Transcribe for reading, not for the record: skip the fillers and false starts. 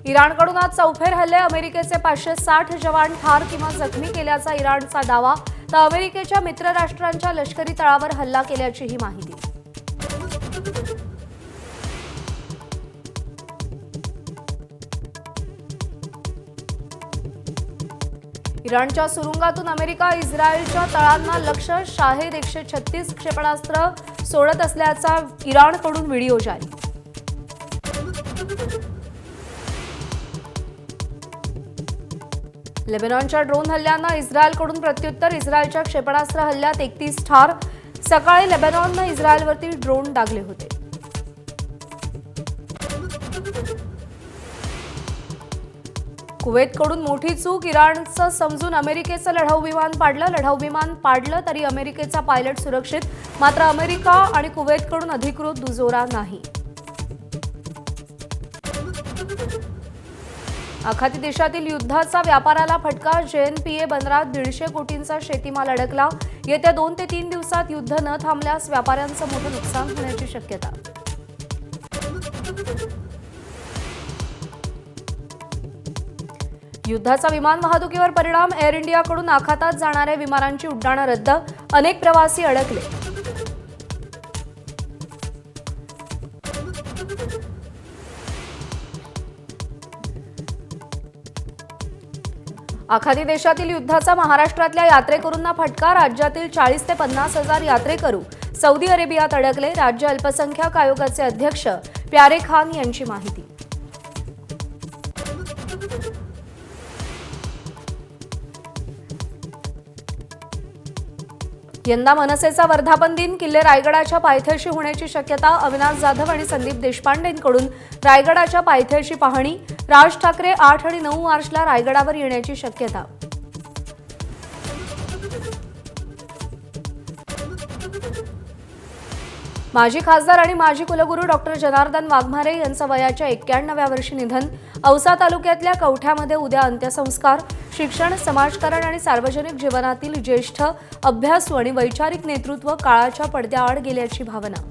इराणकडून आज चौफेर हल्ले, अमेरिकेचे 560 जवान ठार किंवा जखमी केल्याचा इराणचा दावा, तर अमेरिकेच्या मित्र राष्ट्रांच्या लष्करी तळावर हल्ला केल्याचीही माहिती. इराणच्या सुरुंगातून अमेरिका इस्रायलच्या तळांना लक्ष्य, शाहेद 136 क्षेपणास्त्र सोडत असल्याचा इराणकडून व्हिडिओ जारी. लेबनॉनच्या ड्रोन हल्ल्यांना इस्रायलकडून प्रत्युत्तर, इस्रायलच्या क्षेपणास्त्र हल्ल्यात 31 ठार. सकाळी लेबनॉननं इस्रायलवरती ड्रोन डागले होते. कुवेतकडून मोठी चूक, इराणचं समजून अमेरिकेचं लढाऊ विमान पाडलं तरी अमेरिकेचा पायलट सुरक्षित, मात्र अमेरिका आणि कुवेतकडून अधिकृत दुजोरा नाही. आखाती देशातील युद्धाचा व्यापाराला फटका, JNPA बंदरात 150 कोटींचा शेतीमाल अडकला. येत्या 2 ते 3 दिवसात युद्ध न थांबल्यास व्यापाऱ्यांचं मोठं नुकसान होण्याची शक्यता. युद्धाचा विमान वाहतुकीवर परिणाम, एअर इंडियाकडून आखातात जाणाऱ्या विमानांची उड्डाणं रद्द, अनेक प्रवासी अडकले. आखाती देशातील युद्धाचा महाराष्ट्रातल्या यात्रेकरूंना फटका, राज्यातील 40 ते 50 हजार यात्रेकरू सौदी अरेबियात अडकले. राज्य अल्पसंख्याक आयोगाचे अध्यक्ष प्यारे खान यांची माहिती. यंदा मनसेचा वर्धापन दिन, किल्ले रायगडाच्या पायथ्याशी होण्याची शक्यता. अविनाश जाधव आणि संदीप देशपांडेंकडून रायगडाच्या पायथ्याशी पाहणी. राज ठाकरे 8 आणि 9 मार्चला रायगडावर येण्याची शक्यता. माजी खासदार आणि माजी कुलगुरू डॉक्टर जनार्दन वाघमारे यांचं वयाच्या 91व्या वर्षी निधन. औसा तालुक्यातल्या कवठ्यामध्ये उद्या अंत्यसंस्कार. शिक्षण, समाजकारण आणि सार्वजनिक जीवनातील ज्येष्ठ, अभ्यासू आणि वैचारिक नेतृत्व काळाच्या पडद्याआड गेल्याची भावना.